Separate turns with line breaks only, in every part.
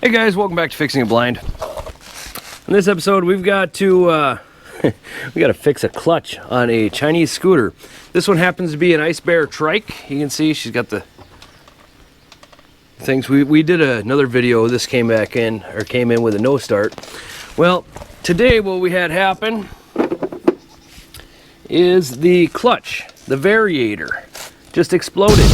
Hey guys, welcome back to Fixing a Blind. In this episode, we've got to we got to fix a clutch on a Chinese scooter. This one happens to be an Ice Bear trike. You can see she's got the things. We did another video. This came in with a no start. Well, today what we had happen is the clutch, the Variator, just exploded.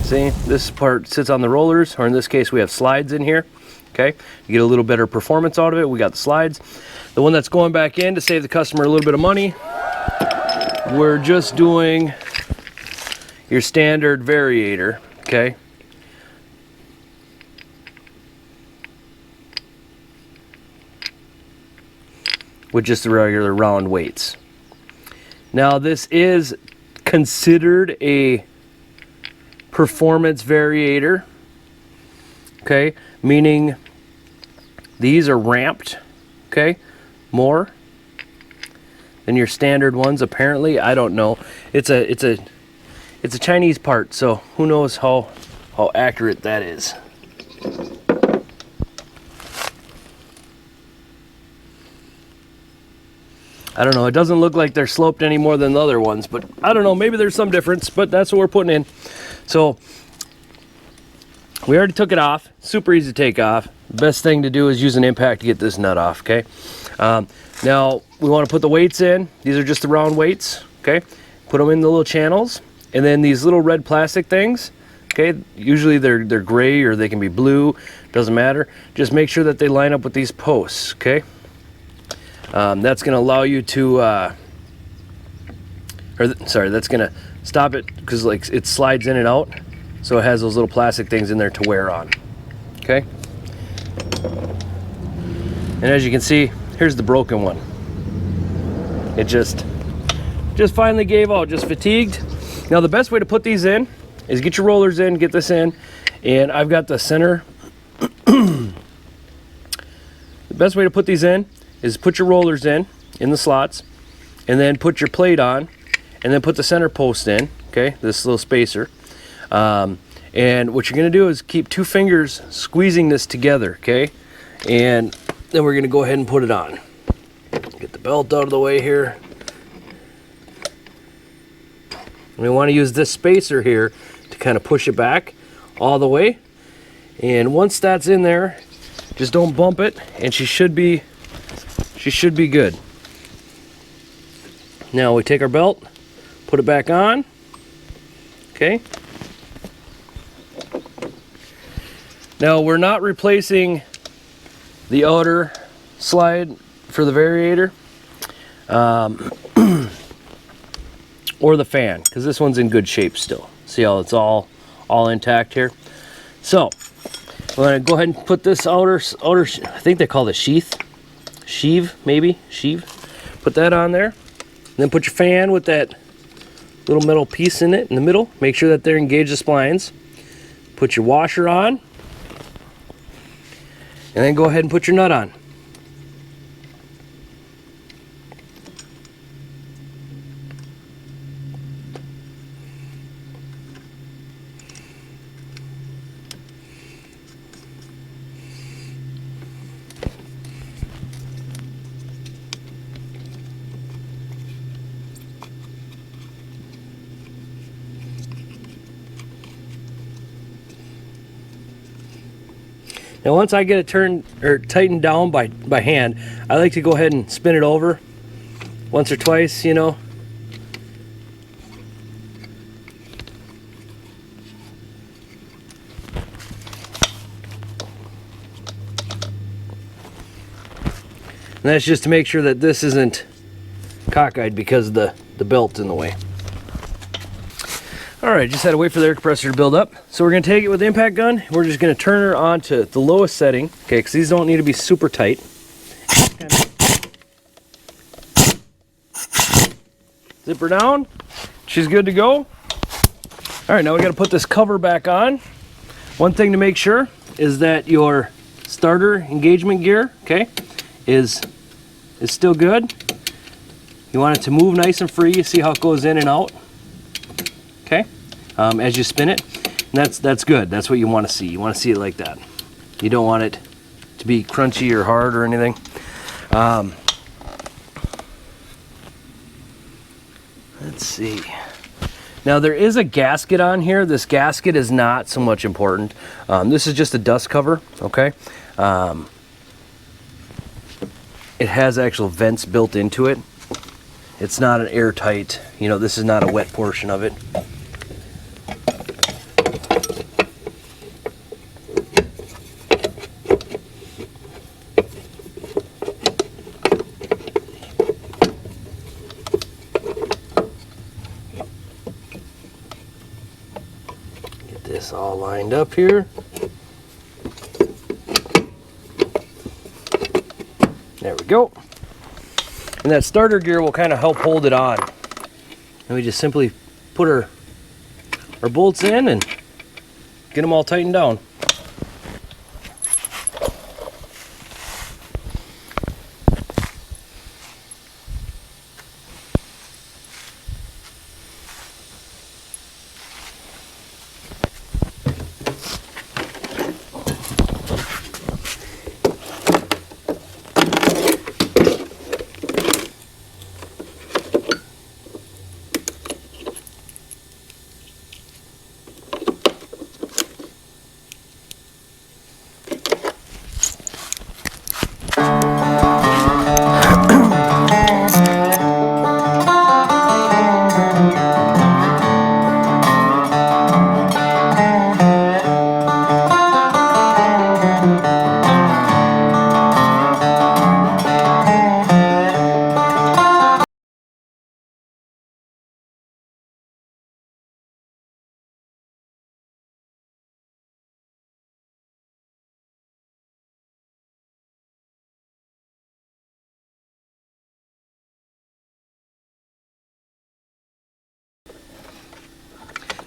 See, this part sits on the rollers, or in this case we have slides in here. Okay, you get a little better performance out of it. We got the slides. The one that's going back in to save the customer a little bit of money, we're just doing your standard Variator. Okay, with just the regular round weights. Now this is considered a performance Variator, okay, meaning these are ramped, okay, more than your standard ones. Apparently, I don't know. It's a Chinese part, so who knows how accurate that is. I don't know. It doesn't look like they're sloped any more than the other ones, but I don't know. Maybe there's some difference, but that's what we're putting in. So we already took it off. Super easy to take off. The best thing to do is use an impact to get this nut off, okay? Now we want to put the weights in. These are just the round weights, okay? Put them in the little channels, and then these little red plastic things, okay? Usually they're gray or they can be blue. Doesn't matter. Just make sure that they line up with these posts, okay? That's going to allow you to, that's going to stop it because like it slides in and out, so it has those little plastic things in there to wear on. Okay. And as you can see, here's the broken one. It just finally gave out, just fatigued. Now the best way to put these in is get your rollers in, get this in, and I've got the center. The best way to put these in is put your rollers in the slots, and then put your plate on, and then put the center post in, okay, this little spacer. And what you're going to do is keep two fingers squeezing this together, okay, and then we're going to go ahead and put it on. Get the belt out of the way here. And we want to use this spacer here to kind of push it back all the way, and once that's in there, just don't bump it, and she should be good. Now we take our belt, put it back on, okay. Now we're not replacing the outer slide for the Variator or the fan, because this one's in good shape still. See how it's all intact here? So we're going to go ahead and put this outer, I think they call it sheave, maybe. Put that on there. And then put your fan with that little metal piece in it in the middle. Make sure that they're engaged the splines. Put your washer on. And then go ahead and put your nut on. Now once I get it turned or tightened down by hand, I like to go ahead and spin it over once or twice, you know. And that's just to make sure that this isn't cockeyed because the belt's in the way. Alright, just had to wait for the air compressor to build up. So we're going to take it with the impact gun. We're just going to turn her on to the lowest setting. Okay, because these don't need to be super tight. Zip her down. She's good to go. Alright, now we got to put this cover back on. One thing to make sure is that your starter engagement gear, okay, is still good. You want it to move nice and free. You see how it goes in and out. Okay, as you spin it, and that's good. That's what you want to see. You want to see it like that. You don't want it to be crunchy or hard or anything. Let's see. Now there is a gasket on here. This gasket is not so much important. This is just a dust cover, okay? It has actual vents built into it. It's not an airtight, you know, this is not a wet portion of it. Get this all lined up here. There we go. And that starter gear will kind of help hold it on. And we just simply put our bolts in and get them all tightened down.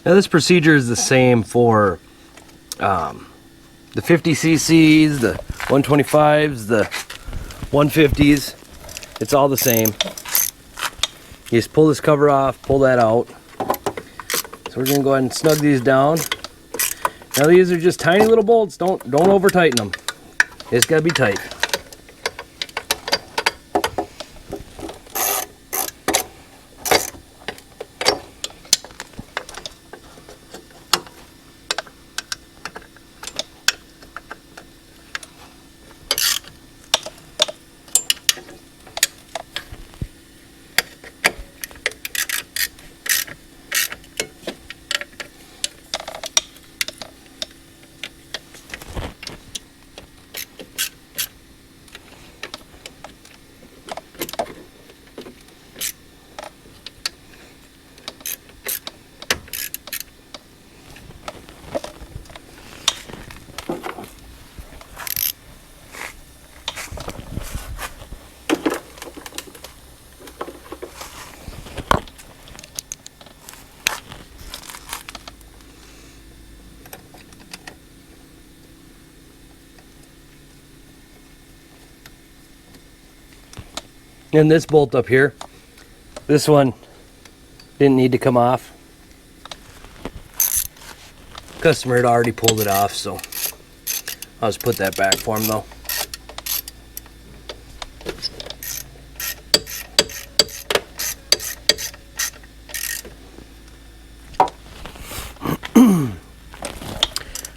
Now this procedure is the same for the 50 cc's, the 125s, the 150s. It's all the same. You just pull this cover off, pull that out. So we're gonna go ahead and snug these down. Now these are just tiny little bolts. Don't over tighten them. It's gotta be tight. And this bolt up here, this one didn't need to come off. Customer had already pulled it off, so I'll just put that back for him though.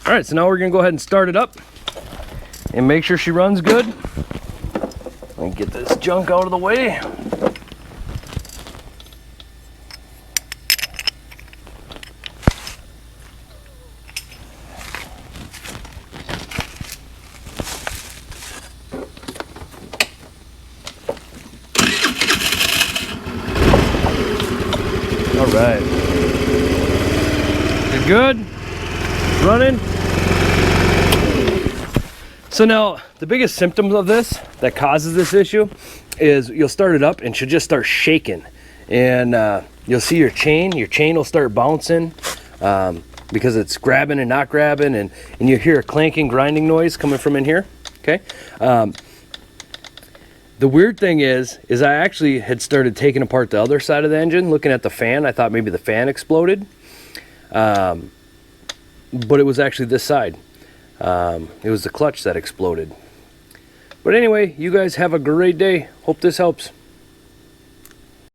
All right, so now we're gonna go ahead and start it up and make sure she runs good. Let me get this junk out of the way. All right. You're good? Running? So now, the biggest symptoms of this that causes this issue is you'll start it up and she'll just start shaking. And you'll see your chain will start bouncing because it's grabbing and not grabbing, and you hear a clanking, grinding noise coming from in here, okay? The weird thing is I actually had started taking apart the other side of the engine, looking at the fan. I thought maybe the fan exploded, but it was actually this side. It was the clutch that exploded. But anyway, you guys have a great day. Hope this helps.